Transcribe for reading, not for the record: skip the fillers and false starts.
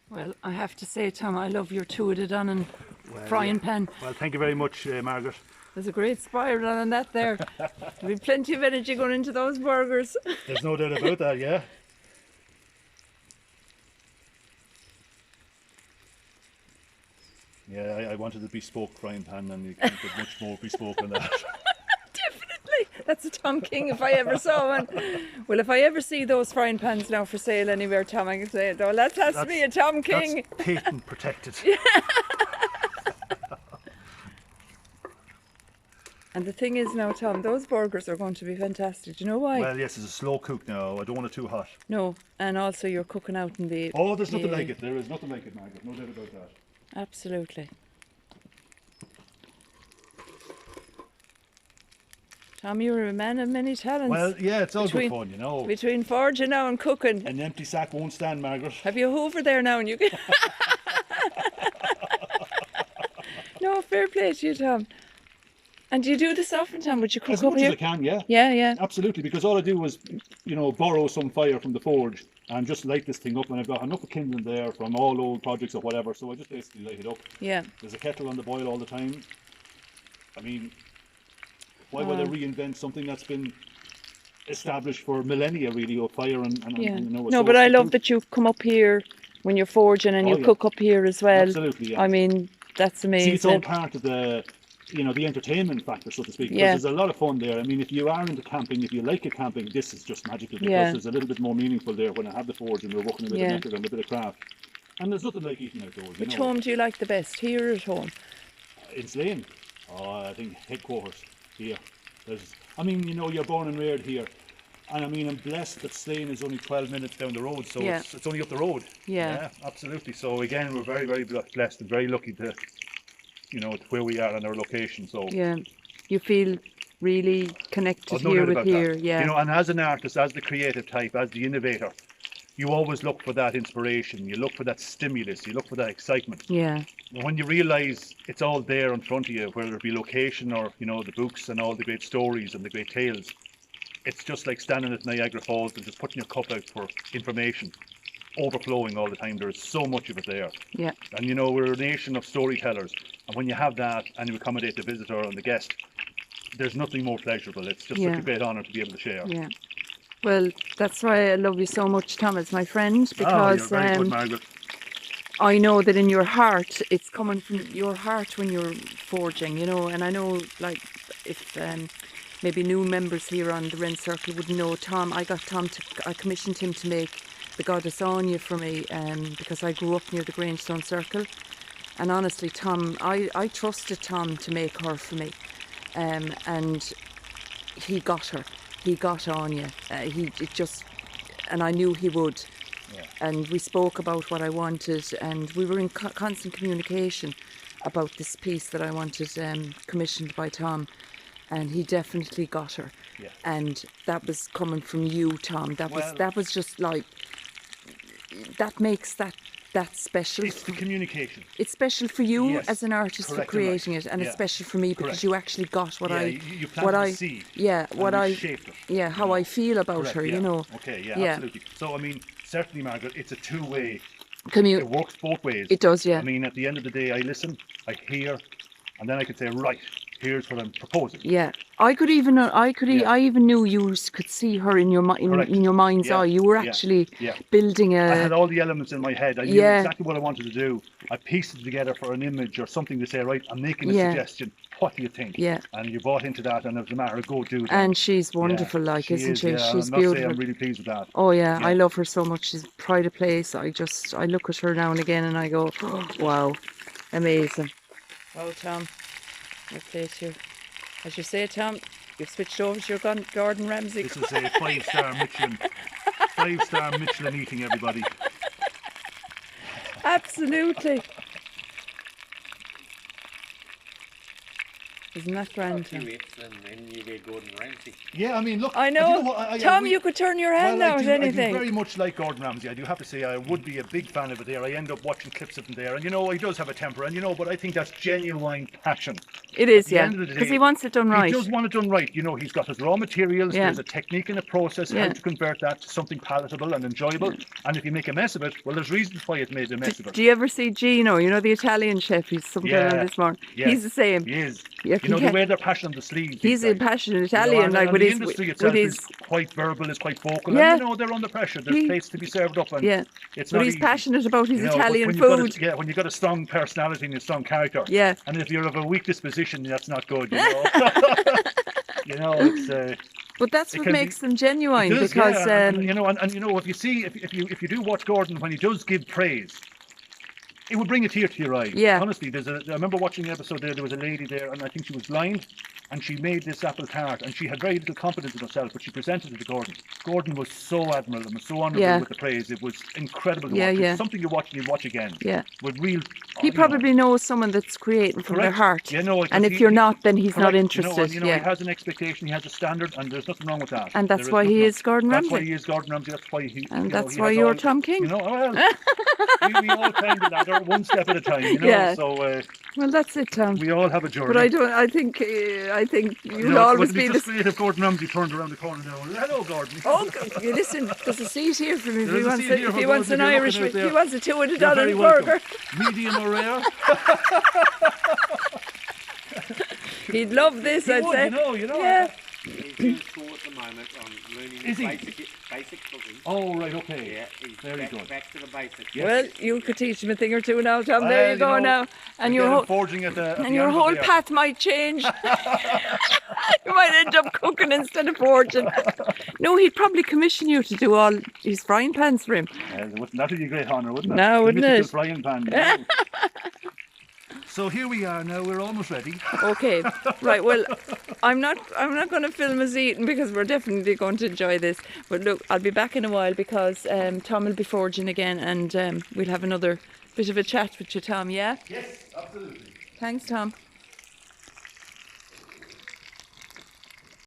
Well, I have to say, Tom, I love your two-headed on and frying pan. Well, thank you very much, Margaret. There's a great spiral on that there. There'll be plenty of energy going into those burgers. There's no doubt about that, yeah. Yeah, I wanted a bespoke frying pan, and you can't get much more bespoke than that. Definitely. That's a Tom King if I ever saw one. Well, if I ever see those frying pans now for sale anywhere, Tom, I can say, oh, that has to be a Tom King. That's patent protected. And the thing is now, Tom, those burgers are going to be fantastic. Do you know why? Well, yes, it's a slow cook now. I don't want it too hot. No, and also you're cooking out in the... Oh, there's nothing like it. There is nothing like it, Margaret. No doubt about that. Absolutely. Tom, you're a man of many talents. Well, yeah, it's all good fun, you know. Between forging now and cooking. An empty sack won't stand, Margaret. Have you a hoover there now and you can... No, fair play to you, Tom. And do you do this often, Tom? Would you cook as up much here? as I can, yeah. Yeah, yeah. Absolutely, because all I do is, you know, borrow some fire from the forge and just light this thing up, and I've got enough of kindling there from all old projects or whatever, so I just basically light it up. Yeah. There's a kettle on the boil all the time. I mean, why would I reinvent something that's been established for millennia, really, of fire and Yeah. you know, No, but I love that you've come up here when you're forging and you cook up here as well. Absolutely, yeah. I mean, that's amazing. See, it's all part of the, you know, the entertainment factor, so to speak. Because there's a lot of fun there. I mean, if you are into camping, if you like a camping, this is just magical, because there's a little bit more meaningful there when I have the forge and we're working a bit of method and a bit of craft. And there's nothing like eating outdoors. Which home do you like the best, here or at home? In Slane. Oh, I think headquarters here. I mean, you know, you're born and reared here. And I mean, I'm blessed that Slane is only 12 minutes down the road, so it's only up the road. Yeah, absolutely. So again, we're very, very blessed and very lucky to, you know, where we are and our location. So yeah, you feel really connected here with here. Yeah, you know, and as an artist, as the creative type, as the innovator, you always look for that inspiration. You look for that stimulus. You look for that excitement. Yeah. When you realise it's all there in front of you, whether it be location or, you know, the books and all the great stories and the great tales, it's just like standing at Niagara Falls and just putting your cup out for information, overflowing all the time. There is so much of it there. Yeah. And you know, we're a nation of storytellers, and when you have that and you accommodate the visitor and the guest, there's nothing more pleasurable. It's just such a great honour to be able to share. Yeah. Well, that's why I love you so much, Tom, as my friend, because you're very good, Margaret. I know that in your heart, it's coming from your heart when you're forging, you know, and I know, like, if maybe new members here on the Wren Circle wouldn't know Tom, I commissioned him to make the Goddess Anya for me, because I grew up near the Grangestone Circle, and honestly, Tom, I trusted Tom to make her for me, and he got her. He got Anya. And I knew he would. Yeah. And we spoke about what I wanted, and we were in constant communication about this piece that I wanted commissioned by Tom, and he definitely got her. Yeah. And that was coming from you, Tom. That was just like, that makes that special. It's the communication. It's special for you as an artist for creating it, and it's special for me because you actually got you planted the seed. Shaped it. How I feel about her, you know. Okay, absolutely. So I mean, certainly, Margaret, it's a two-way. It works both ways. It does, yeah. I mean, at the end of the day, I listen, I hear, and then I could say, right, here's what I'm proposing. Yeah, I even knew you could see her in your mind's eye. You were actually building a. I had all the elements in my head. I knew exactly what I wanted to do. I pieced it together for an image or something to say, right, I'm making a suggestion. What do you think? Yeah. And you bought into that, and it was a matter of go do that. And she's wonderful, isn't she? Yeah. She's beautiful. I'm really pleased with that. Oh yeah, I love her so much. She's pride of place. I look at her now and again, and I go, oh, wow, amazing. Well, Tom, I play to you. As you say, Tom, you've switched over to your Gordon Ramsay. This is a 5-star Michelin. 5-star Michelin eating, everybody. Absolutely. Isn't that grand, Few Tom? hits and then you get Gordon Ramsay. Yeah, I mean, look. I do you know. what, Tom, we- you could turn your hand well, now I at do, I do anything. very much like Gordon Ramsay. I do have to say I would be a big fan of it there. I end up watching clips of him there, and you know he does have a temper, and you know, but I think that's genuine passion. It is, At the yeah. end of the Because day, he wants it done right. He does want it done right. You know, he's got his raw materials. Yeah. There's a technique and a process Yeah. how to convert that to something palatable and enjoyable. And if you make a mess of it, well, there's reasons why it made a mess of it. Do you ever see Gino? You know the Italian chef. He's something on this morning. yeah, He's the same. He is. Yeah, You know, he the can- way they're passionate on the sleeves. He's these a guys. passionate You know, Italian, and- like and with the his industry itself with his. is quite verbal, is quite vocal. Yeah. And you know, they're under pressure. There's He- plates to be served up, and Yeah. it's But not he's easy. passionate about his You know, Italian when you've got food. when you've got a strong personality and a strong character. Yeah. And if you're of a weak disposition, that's not good. You know. You know, it's. But that's It what can be- makes them genuine, It does, because yeah, and, you know, and you know, if you do watch Gordon when he does give praise, it would bring a tear to your eye. Yeah. Honestly, I remember watching the episode there was a lady there, and I think she was blind, and she made this apple tart, and she had very little confidence in herself, but she presented it to Gordon. Gordon was so admirable and so honourable Yeah. with the praise. It was incredible to Yeah, watch. yeah. It's something you watch and you watch again. Yeah. With real. he you know, probably knows someone that's creating from their Correct. heart. Yeah, no, And if you're not, then he's not correct, interested. You know, Yeah. he has an expectation, he has a standard, and there's nothing wrong with that. And that's There why he nothing wrong- is Gordon That's why Ramsay. he is Gordon Ramsay. That's why he. And you know, that's he why has you're all- Tom King. You know, well, we all kind of that, or one step at a time. You know, Yeah. so Well, that's it, Tom. we all have a journey. But I don't. I think You you'll know, always it would be just the. great if Gordon Ramsay turned around the corner now. Hello, Gordon. Oh, you listen. There's a seat here for me if There he is a wants. seat here If for he those wants of an you looking Irish, out if he there. wants a $200 You're very welcome. burger, Medium or rare? he'd love this. He I'd would, say. you know. Yeah. He's in school at the moment on learning Is he? basic cooking. Oh, right, okay. Yeah, he's Very good. back to the basics. Yes. Well, you could teach him a thing or two now, Tom. Well, There you you go know, now, and Get your him whole forging at the and your whole there. path might change. You might end up cooking instead of forging. No, he'd probably commission you to do all his frying pans for him. That would be a great honour, wouldn't it? No, The wouldn't mythical it? frying pan. You know. So here we are now. We're almost ready. Okay, right. Well, I'm not going to film us eating because we're definitely going to enjoy this. But look, I'll be back in a while because Tom will be forging again, and we'll have another bit of a chat with you, Tom. Yeah. Yes, absolutely. Thanks, Tom.